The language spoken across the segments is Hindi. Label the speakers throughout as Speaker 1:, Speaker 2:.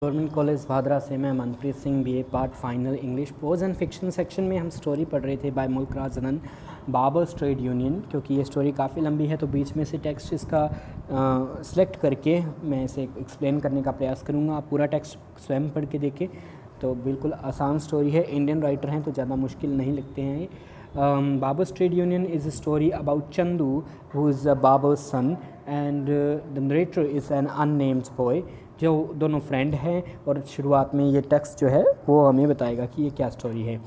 Speaker 1: गवर्नमेंट कॉलेज भादरा से मैं Manpreet Singh BA part final English pros and fiction section में हम स्टोरी पढ़ रहे थे बाय मुल्क राज अनन बाबर्स ट्रेड यूनियन। क्योंकि ये स्टोरी काफ़ी लंबी है तो बीच में से टेक्स्ट इसका सिलेक्ट करके मैं इसे एक्सप्लेन करने का प्रयास करूँगा। आप पूरा टेक्स्ट स्वयं पढ़ के देखें तो बिल्कुल आसान स्टोरी है। इंडियन राइटर हैं तो ज़्यादा मुश्किल नहीं लगते हैं ये। Babur's Trade Union is a story about Chandu, who is Babur's son, and the narrator is an unnamed boy. जो दोनों फ्रेंड हैं और शुरुआत में ये टेक्स्ट जो है वो हमें बताएगा कि ये क्या स्टोरी है।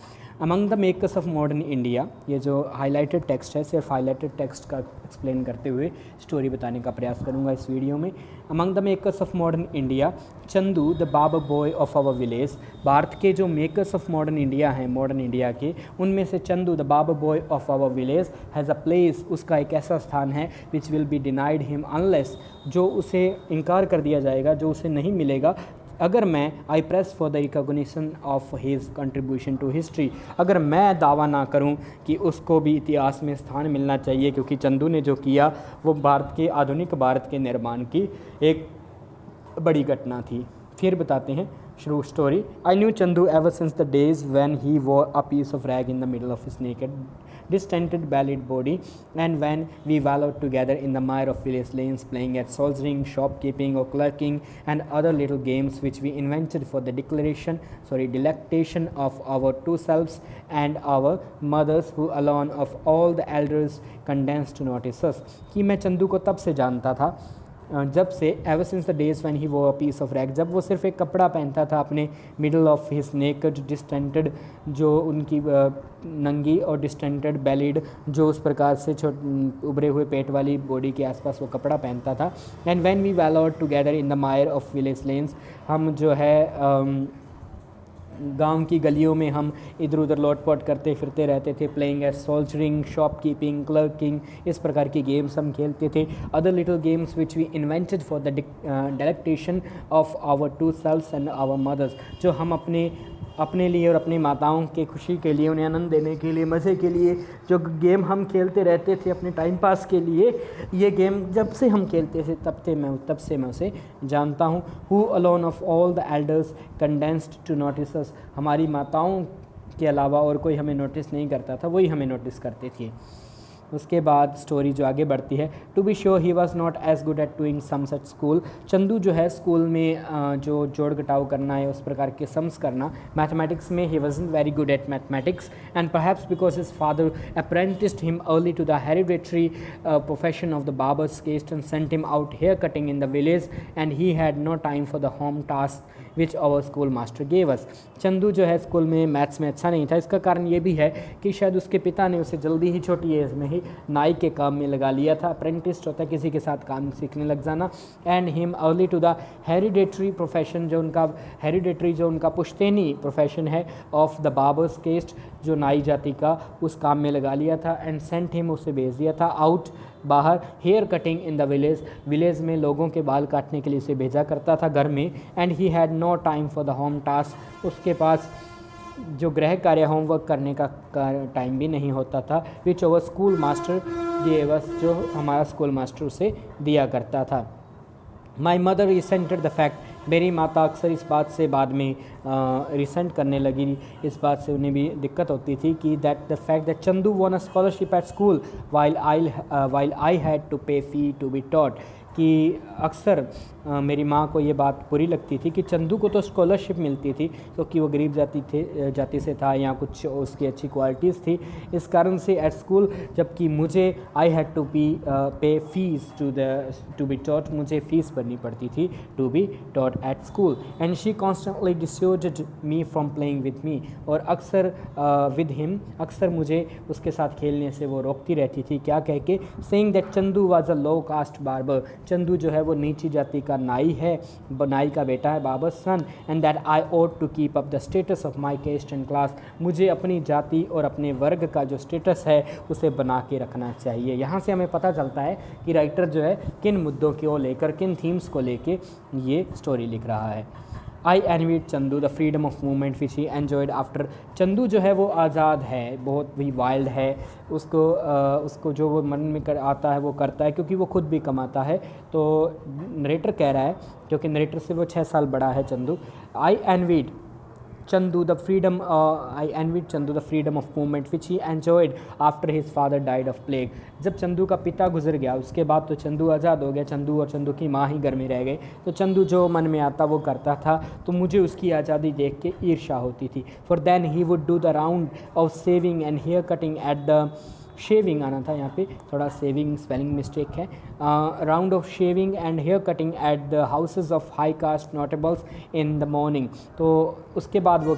Speaker 1: Among the makers of modern India, ये जो हाईलाइटेड टेक्स्ट है सिर्फ हाईलाइटेड टेक्स्ट का एक्सप्लेन करते हुए स्टोरी बताने का प्रयास करूँगा इस वीडियो में। Among the makers of modern India, Chandu the barber boy of our village. भारत के जो मेकर्स ऑफ मॉडर्न इंडिया हैं, मॉडर्न इंडिया के, उनमें से Chandu the barber boy of our village has a place, उसका एक ऐसा स्थान है which will be denied him unless, जो उसे इनकार कर दिया जाएगा, जो उसे नहीं मिलेगा अगर मैं I press for the recognition of his contribution to history, अगर मैं दावा ना करूं कि उसको भी इतिहास में स्थान मिलना चाहिए, क्योंकि चंदू ने जो किया वो भारत के आधुनिक भारत के निर्माण की एक बड़ी घटना थी। फिर बताते हैं शुरू story. I knew Chandu ever since the days when he wore a piece of rag in the middle of his naked distended bellied body, and when we wallowed together in the mire of village lanes, playing at soldiering, shopkeeping or clerking and other little games which we invented for the delectation of our two selves and our mothers, who alone of all the elders condensed to notice us। कि मैं चंदू को तब से जानता था जब से ever since the days when ही वो अ पीस ऑफ रैग, जब वो सिर्फ एक कपड़ा पहनता था अपने मिडल ऑफ हिज नेकेड डिस्टेंटेड, जो उनकी नंगी और डिस्टेंटेड बेलिड, जो उस प्रकार से उभरे हुए पेट वाली बॉडी के आसपास वो कपड़ा पहनता था। And when we wallowed together in the mire of village lanes, हम जो है गांव की गलियों में हम इधर उधर लौटपॉट करते फिरते रहते थे। Playing as soldiering, shopkeeping, clerking, इस प्रकार की गेम्स हम खेलते थे। Other little games which we invented for the delectation of our two selves and our mothers, जो हम अपने लिए और अपनी माताओं के खुशी के लिए, उन्हें आनंद देने के लिए, मज़े के लिए जो गेम हम खेलते रहते थे अपने टाइम पास के लिए, ये गेम जब से हम खेलते थे तब से मैं उसे जानता हूँ। Who alone of all the elders condescended to notice us, हमारी माताओं के अलावा और कोई हमें नोटिस नहीं करता था, वही हमें नोटिस करते थे। उसके बाद स्टोरी जो आगे बढ़ती है। To be sure he was not as good at doing sums at school, Chandu जो है स्कूल में जो जोड़ घटाव करना है उस प्रकार के सम्स करना, मैथमेटिक्स में he wasn't very good at mathematics, and perhaps because his father apprenticed him early to the hereditary profession of the barbers caste and sent him out hair cutting in the village, and he had no time for the home tasks which our school master gave us। Chandu जो है स्कूल में मैथ्स में अच्छा नहीं था। इसका कारण ये भी है कि शायद उसके पिता ने उसे जल्दी ही छोटी एज में ही नाई के काम में लगा लिया था। अप्रेंटिस होता है किसी के साथ काम सीखने लग जाना। And him early to the hereditary profession, जो उनका हेरिडेटरी जो उनका पुश्तैनी प्रोफेशन है ऑफ द बाबर्स केस्ट, जो नाई जाति का, उस काम में लगा लिया था। एंड सेंट हिम, उसे भेज दिया था आउट, बाहर, hair cutting in the village में लोगों के बाल काटने के लिए उसे भेजा करता था घर में। And he had no time for the home task, उसके पास जो गृह कार्य होमवर्क करने का टाइम भी नहीं होता था। विच ओवर स्कूल मास्टर गेव, जो हमारा स्कूल मास्टर उसे दिया करता था। My mother resented the fact, मेरी माता अक्सर इस बात से बाद में रिसेंट करने लगी, इस बात से उन्हें भी दिक्कत होती थी कि that the fact that Chandu won a scholarship at school while I had to pay fee to be taught, कि अक्सर मेरी माँ को ये बात बुरी लगती थी कि चंदू को तो स्कॉलरशिप मिलती थी क्योंकि वो गरीब जाति से था या कुछ उसकी अच्छी क्वालिटीज़ थी, इस कारण से एट स्कूल, जबकि मुझे I had to pay fees to be taught, मुझे फ़ीस भरनी पड़ती थी to be taught at school. And she constantly dissuaded me from playing with me, और अक्सर विद हिम, अक्सर मुझे उसके साथ खेलने से वो रोकती रहती थी। क्या कह के? Saying that Chandu was a low caste barber, Chandu जो है वो नीची जाति का नाई है, नाई का बेटा है, barber son. And that I ought to keep up the status of my caste and class, मुझे अपनी जाति और अपने वर्ग का जो स्टेटस है उसे बना के रखना चाहिए। यहाँ से हमें पता चलता है कि राइटर जो है किन मुद्दों को लेकर, किन थीम्स को लेकर ये स्टोरी लिख रहा है। I envied Chandu the freedom of movement which he enjoyed after. Chandu जो है वो आज़ाद है, बहुत ही वाइल्ड है, उसको जो वो मन में कर आता है वो करता है, क्योंकि वो खुद भी कमाता है। तो नरेटर कह रहा है, क्योंकि नरेटर से वो 6 साल बड़ा है चंदू। आई एनवीड Chandu the freedom I envied Chandu the freedom of movement which he enjoyed after his father died of plague। जब चंदू का पिता गुजर गया उसके बाद तो चंदू आज़ाद हो गया, चंदू और चंदू की माँ ही घर में रह गए। तो चंदू जो मन में आता वो करता था, तो मुझे उसकी आज़ादी देख के ईर्ष्या होती थी। For then he would do the round of saving and hair cutting at the shaving आना था, यहाँ पे थोड़ा सेविंग स्पेलिंग मिस्टेक है। Round of shaving and hair cutting at the houses of high caste notables in the morning. तो उसके बाद वो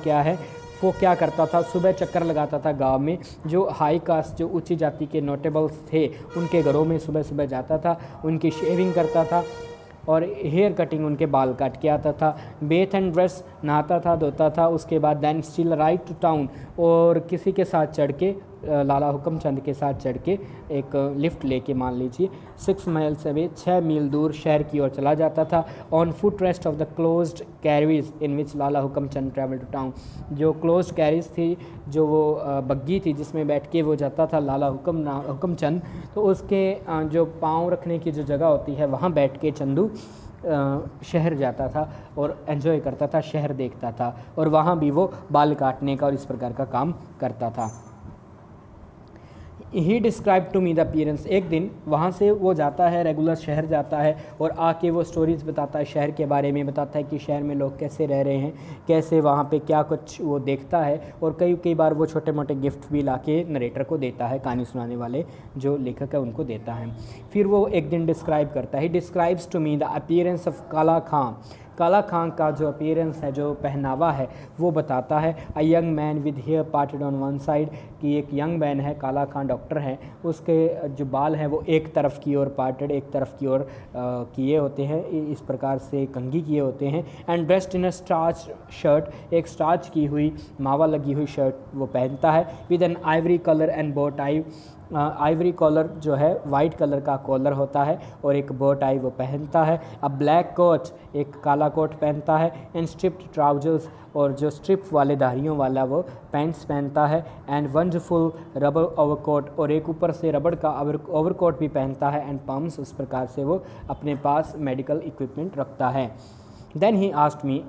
Speaker 1: क्या करता था, सुबह चक्कर लगाता था गांव में, जो हाई कास्ट जो ऊंची जाति के नोटेबल्स थे उनके घरों में सुबह सुबह जाता था, उनकी शेविंग करता था और हेयर कटिंग, उनके बाल काट के आता था। बेथ एंड ड्रेस, नहाता था धोता था। उसके बाद then still right to town, और किसी के साथ चढ़ के, लाला हुक्म चंद के साथ चढ़ के एक लिफ्ट लेके मान लीजिए 6 माइल्स अवे, 6 मील दूर शहर की ओर चला जाता था। On foot rest of the closed carriage in which Lala Hukam Chand travel to town. जो क्लोज्ड कैरीज थी, जो वो बग्गी थी जिसमें बैठ के वो जाता था लाला हुक्म चंद, तो उसके जो पाँव रखने की जो जगह होती है वहाँ बैठ के चंदू शहर जाता था और एंजॉय करता था, शहर देखता था, और वहाँ भी वो बाल काटने का और इस प्रकार का काम करता था। He describe to me the appearance. एक दिन वहाँ से वो जाता है, रेगुलर शहर जाता है और आके वो स्टोरीज़ बताता है शहर के बारे में, बताता है कि शहर में लोग कैसे रह रहे हैं, कैसे वहाँ पे क्या कुछ वो देखता है, और कई बार वो छोटे मोटे गिफ्ट भी लाके नरेटर को देता है, कहानी सुनाने वाले जो लेखक है उनको देता है। फिर वो एक दिन डिस्क्राइब करता है, he describes to me the appearance of Kala Khan. काला खां का जो अपीयरेंस है, जो पहनावा है, वो बताता है। A young man with hair parted on one side, कि एक यंग मैन है, काला खां डॉक्टर है, उसके जो बाल हैं वो एक तरफ की ओर पार्टेड, एक तरफ की ओर किए होते हैं, इस प्रकार से कंघी किए होते हैं। And dressed in a starch shirt, एक स्टार्च की हुई मावा लगी हुई शर्ट वो पहनता है। With an ivory colour and bow tie, ivory collar जो है वाइट कलर का कॉलर होता है, और एक बो टाई वो पहनता है। अब ब्लैक कोट, एक काला कोट पहनता है। एंड स्ट्रिप्ड ट्राउजर्स, और जो स्ट्रिप वाले धारियों वाला वो पैंट्स पहनता है। एंड वंडरफुल रबर ओवरकोट, और एक ऊपर से रबड़ का ओवरकोट भी पहनता है। एंड पम्प्स, उस प्रकार से वो अपने पास मेडिकल इक्विपमेंट रखता है। Then he asked me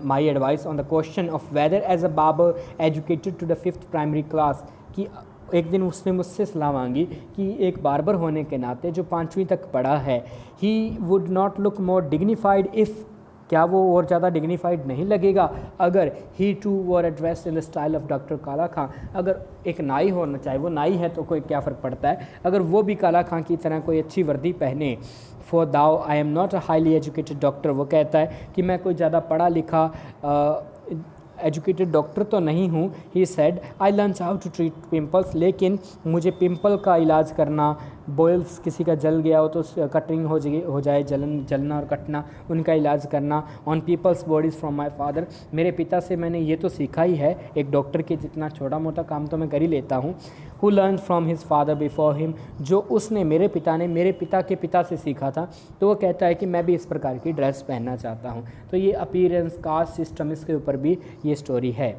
Speaker 1: my advice on the question of whether as a barber educated to the 5th primary class, कि एक दिन उसने मुझसे सलाह मांगी कि एक बार्बर होने के नाते जो 5वीं तक पढ़ा है, he would not look more dignified if, क्या वो और ज़्यादा डिग्निफाइड नहीं लगेगा अगर he to were address in the style of doctor Kala Khan. अगर एक नाई होना, चाहे वो नाई है तो कोई क्या फ़र्क पड़ता है, अगर वो भी काला खां की तरह कोई अच्छी वर्दी पहने। For though I am not a highly educated doctor, वो कहता है कि मैं कोई ज़्यादा पढ़ा लिखा एजुकेटेड डॉक्टर तो नहीं हूँ। He said I learn how to treat pimples, लेकिन मुझे पिम्पल का इलाज करना, बॉयल्स किसी का जल गया हो तो कटिंग हो जाए, जलना और कटना, उनका इलाज करना। On people's bodies from my father, मेरे पिता से मैंने ये तो सीखा ही है, एक डॉक्टर के जितना छोटा मोटा काम तो मैं कर ही लेता हूँ। Who learn from his father before him, जो उसने मेरे पिता ने मेरे पिता के पिता से सीखा था। तो वो कहता है कि मैं भी इस प्रकार की ड्रेस पहनना चाहता हूँ। तो ये अपीयरेंस, कास्ट सिस्टम, इसके ऊपर भी ये स्टोरी है।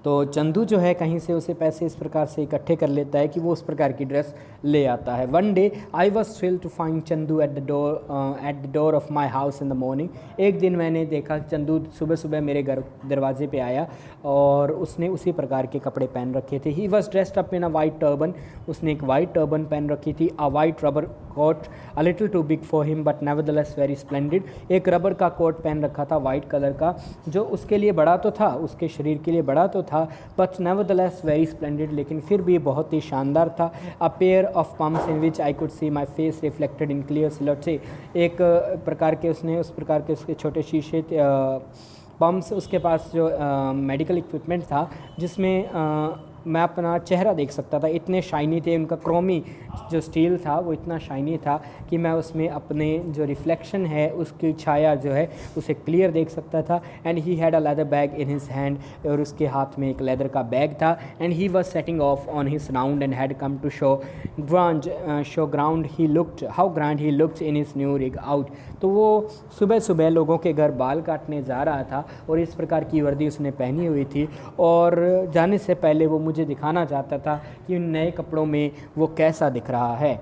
Speaker 1: तो चंदू जो है कहीं से उसे पैसे इस प्रकार से इकट्ठे कर लेता है कि वो उस प्रकार की ड्रेस ले आता है। One day I was thrilled to find Chandu at the door of my house in the morning. एक दिन मैंने देखा चंदू सुबह सुबह मेरे घर दरवाजे पे आया और उसने उसी प्रकार के कपड़े पहन रखे थे। He was dressed up in a white turban, उसने एक वाइट टर्बन पहन रखी थी। A white rubber coat, a little too big for him but nevertheless very splendid, एक रबर का कोट पहन रखा था वाइट कलर का, जो उसके लिए बड़ा तो था, उसके शरीर के लिए बड़ा तो था, बट नेवरदलेस वेरी स्प्लेंडिड, लेकिन फिर भी बहुत ही शानदार था। A pair of pumps in which I could see my face reflected in clear सिलटे, एक प्रकार के उसने उस प्रकार के उसके छोटे शीशे पम्प्स, उसके पास जो मेडिकल इक्विपमेंट था जिसमें मैं अपना चेहरा देख सकता था, इतने शाइनी थे, उनका क्रोमी जो स्टील था वो इतना शाइनी था कि मैं उसमें अपने जो रिफ्लेक्शन है उसकी छाया जो है उसे क्लियर देख सकता था। And he had a leather bag in his hand, और उसके हाथ में एक लेदर का बैग था। And he was setting off on his round and had come to show ground he looked how grand he looked in his new rig out. तो वो सुबह सुबह लोगों के घर बाल काटने जा रहा था और इस प्रकार की वर्दी उसने पहनी हुई थी, और जाने से पहले वो मुझे दिखाना चाहता था कि उन नए कपड़ों में वो कैसा दिख रहा है।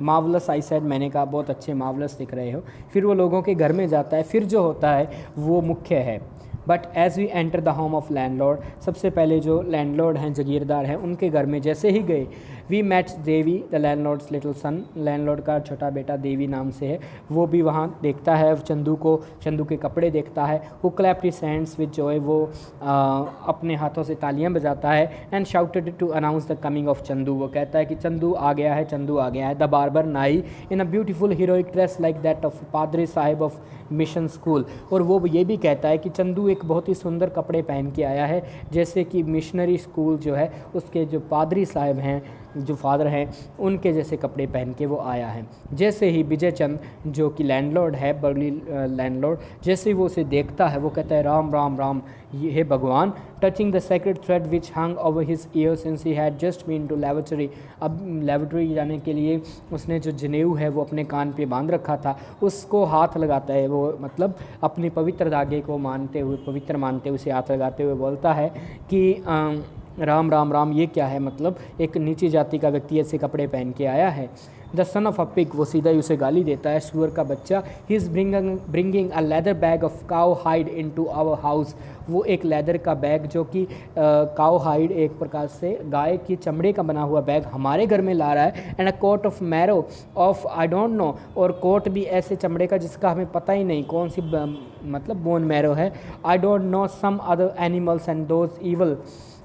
Speaker 1: मार्वलस, आई सेड, मैंने कहा बहुत अच्छे मार्वलस दिख रहे हो। फिर वो लोगों के घर में जाता है। फिर जो होता है वो मुख्य है। But as we enter the home of landlord, सबसे पहले जो लैंडलॉर्ड हैं, जागीरदार हैं, उनके घर में जैसे ही गए, we met Devi the landlord's little son, landlord का छोटा बेटा देवी नाम से है, वो भी वहाँ देखता है चंदू को, चंदू के कपड़े देखता है। वो clapped his hands with joy, वो अपने हाथों से तालियां बजाता है। And shouted to announce the coming of Chandu, वो कहता है कि चंदू आ गया है, चंदू आ गया है। द बार्बर नाई in a beautiful heroic dress like that of पादरी साहिब ऑफ मिशन स्कूल, और वो ये भी कहता है कि चंदू एक बहुत ही सुंदर कपड़े पहन के आया है, जैसे कि मिशनरी स्कूल जो है उसके जो पादरी साहब हैं, जो फादर हैं, उनके जैसे कपड़े पहन के वो आया है। जैसे ही विजय चंद जो कि लैंडलॉर्ड है, बर्ली लैंडलॉर्ड, जैसे ही वो उसे देखता है वो कहता है राम राम राम, ये है भगवान। Touching the sacred thread which hung over his ear since he had just been to laboratory, अब लेबोरेटरी जाने के लिए उसने जो जनेऊ है वो अपने कान पे बांध रखा था, उसको हाथ लगाता है। वो मतलब अपने पवित्र धागे को मानते हुए, पवित्र मानते हुए उसे हाथ लगाते हुए बोलता है कि राम राम राम, ये क्या है, मतलब एक नीची जाति का व्यक्ति ऐसे कपड़े पहन के आया है। The sun of a pig, वो सीधा ही उसे गाली देता है, सुअर का बच्चा। He is bringing a leather bag of cow hide in to our house, वो एक लेदर का बैग जो कि काउ हाइड, एक प्रकार से गाय की चमड़े का बना हुआ बैग हमारे घर में ला रहा है। And a coat of marrow of I don't know, और कोट भी ऐसे चमड़े का जिसका हमें पता ही नहीं कौन सी मतलब बोन मैरो है। I don't know some other animals and those evil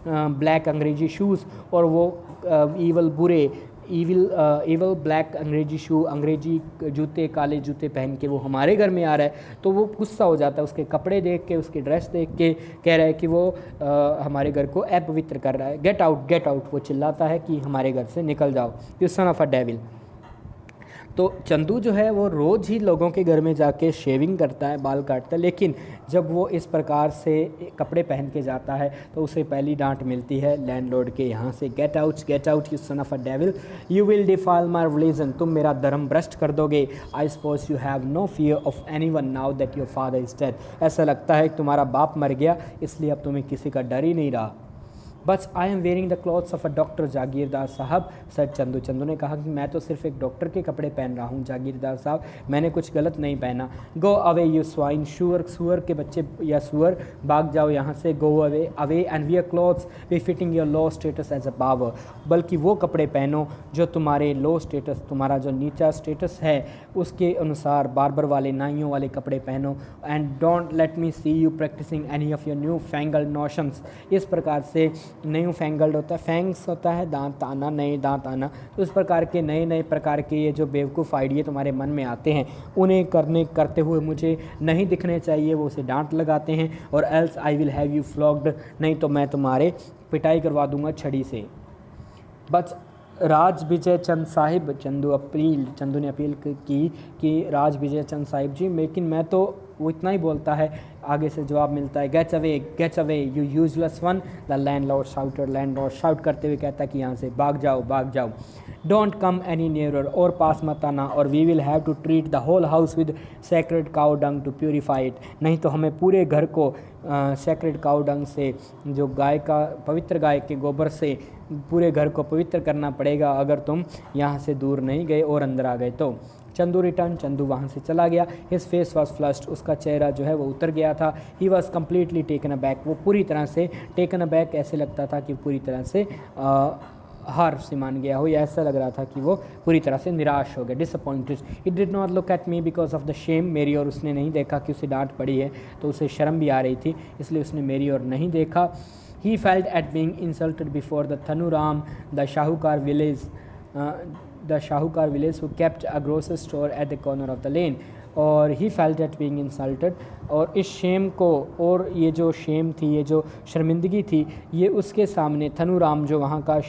Speaker 1: black अंग्रेजी शूज़, और वो ईवल बुरे ईवल ब्लैक अंग्रेजी शू, अंग्रेजी जूते, काले जूते पहन के वो हमारे घर में आ रहा है। तो वो गुस्सा हो जाता है उसके कपड़े देख के, उसकी ड्रेस देख के, कह रहा है कि वो हमारे घर को अपवित्र कर रहा है। गेट आउट गेट आउट, वो चिल्लाता है कि हमारे घर से निकल जाओ, you son of a devil. तो चंदू जो है वो रोज़ ही लोगों के घर में जाके शेविंग करता है, बाल काटता है, लेकिन जब वो इस प्रकार से कपड़े पहन के जाता है तो उसे पहली डांट मिलती है लैंडलॉर्ड के यहाँ से, get out you son of a devil, you will defile my religion, तुम मेरा धर्म भ्रष्ट कर दोगे। I suppose you have no fear of anyone now that your father is dead, ऐसा लगता है कि तुम्हारा बाप मर गया इसलिए अब तुम्हें किसी का डर ही नहीं रहा। बस I am wearing the clothes of a doctor जागीरदार साहब, सर चंदू। चंदू ने कहा कि मैं तो सिर्फ एक डॉक्टर के कपड़े पहन रहा हूँ जागीरदार साहब, मैंने कुछ गलत नहीं पहना। गो अवे यू स्वाइन, सुअर के बच्चे या सुअर, भाग जाओ यहाँ से। Go away away and wear clothes befitting your low status as a barber, बल्कि वो कपड़े पहनो जो तुम्हारे लो स्टेटस, तुम्हारा जो नीचा स्टेटस है उसके अनुसार बार्बर वाले, नाइयों वाले कपड़े पहनो। And don't let me see you practising any of your new fangled notions, इस प्रकार से न्यू फैंगल्ड होता है, फैंग्स होता है दांत आना, नए दांत आना, तो इस प्रकार के नए नए प्रकार के ये जो बेवकूफ़ आइडिया तुम्हारे मन में आते हैं उन्हें करते हुए मुझे नहीं दिखने चाहिए। वो उसे डांट लगाते हैं, और else I will have you flogged, नहीं तो मैं तुम्हारे पिटाई करवा दूंगा छड़ी से। बस राज विजय चंद साहिब, चंदू ने अपील की कि राज विजय चंद साहिब जी, लेकिन मैं तो, वो इतना ही बोलता है, आगे से जवाब मिलता है gets away you useless one, the landlord shouted, landlord shout करते हुए कहता है कि यहाँ से भाग जाओ। डोंट कम एनी नियरर, और पास मत आना, और we will have to treat the whole house with sacred cow dung to purify it, नहीं तो हमें पूरे घर को सेक्रेड काउ डंग से, जो गाय का, पवित्र गाय के गोबर से पूरे घर को पवित्र करना पड़ेगा अगर तुम यहाँ से दूर नहीं गए और अंदर आ गए तो। चंदू रिटर्न, चंदू वहाँ से चला गया। हिज फेस वॉज फ्लश्ड, उसका चेहरा जो है वो उतर गया था। He was completely taken aback, वो पूरी तरह से टेकन अबैक, ऐसे लगता था कि पूरी तरह से हार से मान गया हो, या ऐसा लग रहा था कि वो पूरी तरह से निराश हो गया, disappointed. It did not look at me because of the shame, मेरी और उसने नहीं देखा कि उसे डांट पड़ी है तो उसे शर्म भी आ रही थी, इसलिए उसने मेरी और नहीं देखा। He felt at being insulted before the Thanuram the shahukar village who kept a grocery store at the corner of the lane, और he felt at being insulted, और इस शेम को, और ये जो शेम थी, ये जो शर्मिंदगी थी, ये उसके सामने थनुराम जो वहाँ का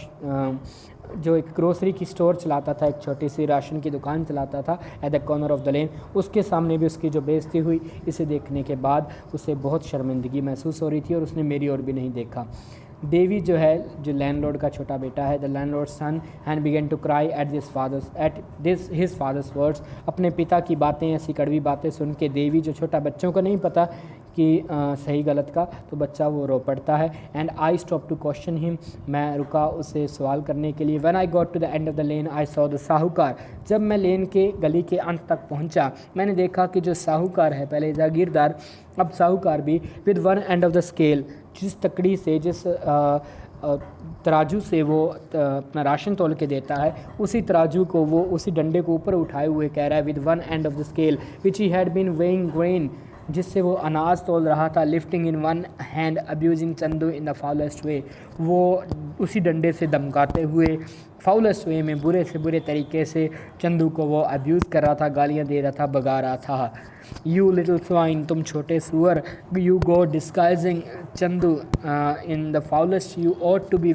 Speaker 1: जो एक ग्रोसरी की स्टोर चलाता था, एक छोटी सी राशन की दुकान चलाता था at the corner of the लेन, उसके सामने भी उसकी जो बेइज्जती हुई, इसे देखने के बाद उसे बहुत शर्मिंदगी महसूस हो रही थी और उसने मेरी ओर भी नहीं देखा। देवी जो है, जो लैंडलॉर्ड का छोटा बेटा है, the landlord son had began to cry at this his father's words. अपने पिता की बातें, ऐसी कड़वी बातें सुन के देवी, जो छोटा बच्चों को नहीं पता कि सही गलत का, तो बच्चा वो रो पड़ता है। And I stop to question him, मैं रुका उसे सवाल करने के लिए। When I got to the end of the lane I saw the sahukar. जब मैं लेन के गली के अंत तक पहुंचा, मैंने देखा कि जो साहूकार है, पहले जागीरदार अब साहूकार भी, with one end of the scale, जिस तकड़ी से, जिस तराजू से वो अपना राशन तोल के देता है, उसी तराजू को वो, उसी डंडे को ऊपर उठाए हुए कह रहा है, with one end of the scale which he had been weighing grain, जिससे वो अनाज तोल रहा था, lifting in one hand abusing Chandu in the foulest way, वो उसी डंडे से धमकाते हुए फाउलेस्ट वे में, बुरे से बुरे तरीके से चंदू को वो अब्यूज़ कर रहा था, गालियाँ दे रहा था, भगा रहा था। यू लिटिल स्वाइन, तुम छोटे सुअर, you go disguising Chandu in the foulest, you ought to be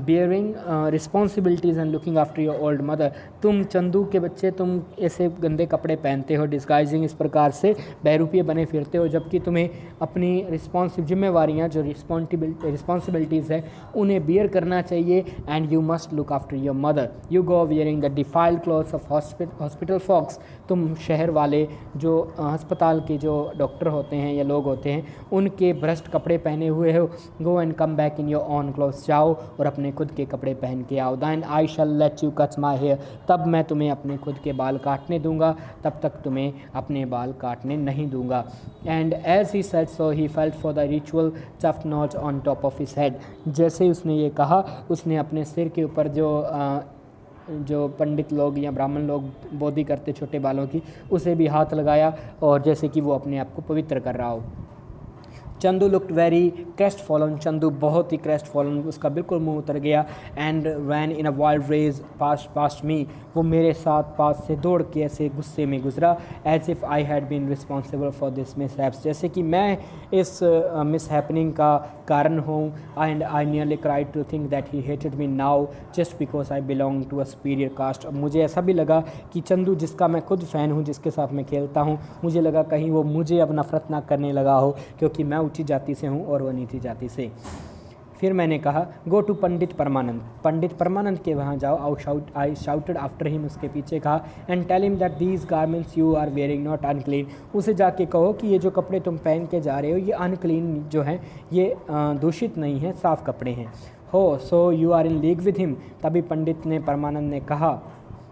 Speaker 1: bearing responsibilities and looking after your old mother। तुम चंदू के बच्चे, तुम ऐसे गंदे कपड़े पहनते हो, डिस्गाइजिंग इस प्रकार से बहरूपिये बने फिरते हो, जबकि तुम्हें अपनी जिम्मेवारियाँ, जो रिस्पॉन्सिबिलिटीज़ है, उन्हें बियर करना चाहिए। And you must look after your mother, you go wearing the defiled clothes of hospital folks. तुम शहर वाले, जो अस्पताल के जो डॉक्टर होते हैं या लोग होते हैं, उनके भ्रष्ट कपड़े पहने हुए हो। Go and come back in your own clothes, जाओ और अपने खुद के कपड़े पहन के आओ। Then I shall let you cut my hair, तब मैं तुम्हें अपने खुद के बाल काटने दूंगा, तब तक तुम्हें अपने बाल काटने नहीं दूंगा। And as he said so he felt for the ritual tuft notch on top of his head. जैसे ही उसने ये कहा, उसने अपने सिर के ऊपर जो पंडित लोग या ब्राह्मण लोग बोधी करते छोटे बालों की, उसे भी हाथ लगाया, और जैसे कि वो अपने आप को पवित्र कर रहा हो। Chandu looked very crestfallen, Chandu बहुत ही क्रेस्ट फॉलन, उसका बिल्कुल मुंह उतर गया। And ran in a wild rage past me, वो मेरे साथ पास से दौड़ के ऐसे गुस्से में गुजरा। As if I had been responsible for this mishaps, जैसे कि मैं इस मिसहैपनिंग का कारण हूँ। And I nearly cried to think that he hated me now just because I belong to a superior caste. अब मुझे ऐसा भी लगा कि चंदू, जिसका मैं खुद फ़ैन हूँ, जिसके साथ मैं खेलता हूँ, मुझे लगा कहीं वो मुझे अब नफरत ना करने लगा हो, क्योंकि मैं ऊंची जाति से हूँ और वह नीची जाति से। फिर मैंने कहा, गो टू पंडित परमानंद, पंडित परमानंद के वहाँ जाओ। आई शाउटेड आफ्टर हिम, उसके पीछे कहा। And tell him that these garments you are wearing not unclean, उसे जाके कहो कि ये जो कपड़े तुम पहन के जा रहे हो, ये अनक्लीन जो हैं, ये दूषित नहीं है, साफ़ कपड़े हैं। Oh so you are in league with him, तभी पंडित ने, परमानंद ने कहा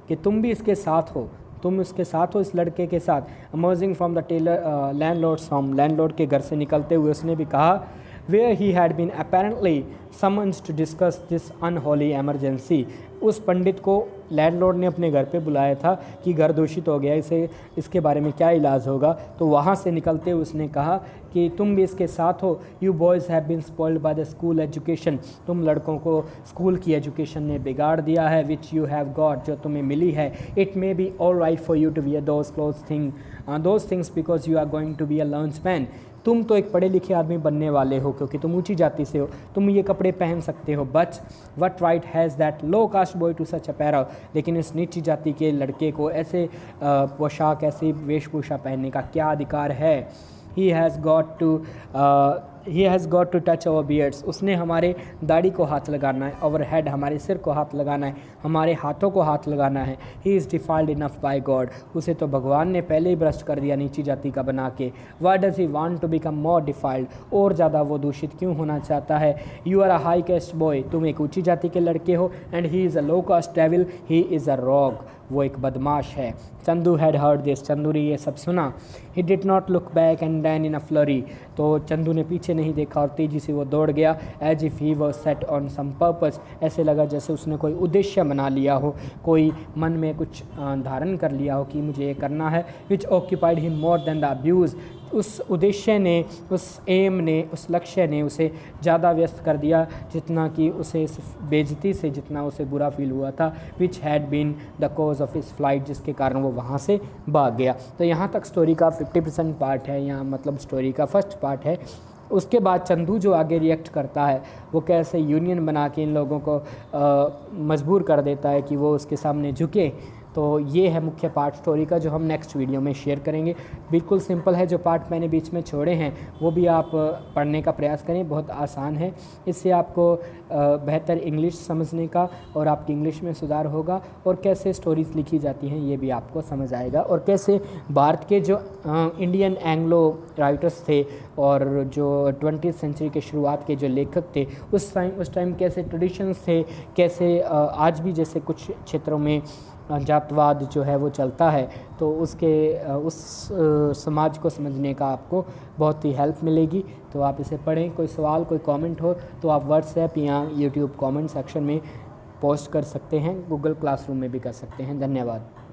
Speaker 1: कि तुम भी इसके साथ हो, तुम उसके साथ हो, इस लड़के के साथ। Emerging from the tailor landlord के घर से निकलते हुए उसने भी कहा, where he had been apparently summoned to discuss this unholy emergency। उस पंडित को लैंडलॉर्ड ने अपने घर पे बुलाया था कि घर दूषित हो गया, इसके बारे में क्या इलाज होगा। तो वहाँ से निकलते हुए उसने कहा कि तुम भी इसके साथ हो। You boys have been spoiled by the school education, तुम लड़कों को स्कूल की एजुकेशन ने बिगाड़ दिया है, विच यू हैव गॉट, जो तुम्हें मिली है। It may be all right for you to wear those things because you are going to be a learned man. तुम तो एक पढ़े लिखे आदमी बनने वाले हो, क्योंकि तुम ऊंची जाति से हो, तुम ये कपड़े पहन सकते हो। But what right has that low caste boy to such apparel, लेकिन इस नीची जाति के लड़के को ऐसे पोशाक, ऐसी वेशभूषा पहनने का क्या अधिकार है। He has got to touch our beards, उसने हमारे दाढ़ी को हाथ लगाना है, ओवर हेड, हमारे सिर को हाथ लगाना है, हमारे हाथों को हाथ लगाना है। He is defiled enough by god, उसे तो भगवान ने पहले ही भ्रष्ट कर दिया नीची जाति का बना के। Why does he want to become more defiled, और ज़्यादा वो दूषित क्यों होना चाहता है। You are a high caste boy, तुम एक ऊंची जाति के लड़के हो। And he is a low caste devil, he is a rogue, वो एक बदमाश है। Chandu had heard this, Chandu ने ये सब सुना। He did not look back and ran in a flurry, तो चंदू ने पीछे नहीं देखा और तेज़ी से वो दौड़ गया। As if he was set on some purpose, ऐसे लगा जैसे उसने कोई उद्देश्य बना लिया हो, कोई मन में कुछ धारण कर लिया हो कि मुझे ये करना है। Which occupied him more than the abuse, उस उद्देश्य ने, उस एम ने, उस लक्ष्य ने उसे ज़्यादा व्यस्त कर दिया जितना कि उसे इस बेइज्जती से जितना उसे बुरा फील हुआ था। Which had been the cause of his flight, जिसके कारण वो वहाँ से भाग गया। तो यहाँ तक स्टोरी का 50% पार्ट है, यहाँ मतलब स्टोरी का फर्स्ट पार्ट है। उसके बाद चंदू जो आगे रिएक्ट करता है, वो कैसे यूनियन बना के इन लोगों को मजबूर कर देता है कि वो उसके सामने झुके। तो ये है मुख्य पार्ट स्टोरी का, जो हम नेक्स्ट वीडियो में शेयर करेंगे। बिल्कुल सिंपल है, जो पार्ट मैंने बीच में छोड़े हैं वो भी आप पढ़ने का प्रयास करें, बहुत आसान है। इससे आपको बेहतर इंग्लिश समझने का और आपकी इंग्लिश में सुधार होगा, और कैसे स्टोरीज़ लिखी जाती हैं ये भी आपको समझ आएगा, और कैसे भारत के जो इंडियन एंग्लो राइटर्स थे और जो 20वीं सेंचुरी के शुरुआत के जो लेखक थे, उस टाइम कैसे ट्रेडिशंस थे, कैसे आज भी जैसे कुछ क्षेत्रों में जातवाद जो है वो चलता है, तो उस समाज को समझने का आपको बहुत ही हेल्प मिलेगी। तो आप इसे पढ़ें। कोई सवाल, कोई कमेंट हो तो आप व्हाट्सएप या यूट्यूब कमेंट सेक्शन में पोस्ट कर सकते हैं, गूगल क्लासरूम में भी कर सकते हैं। धन्यवाद।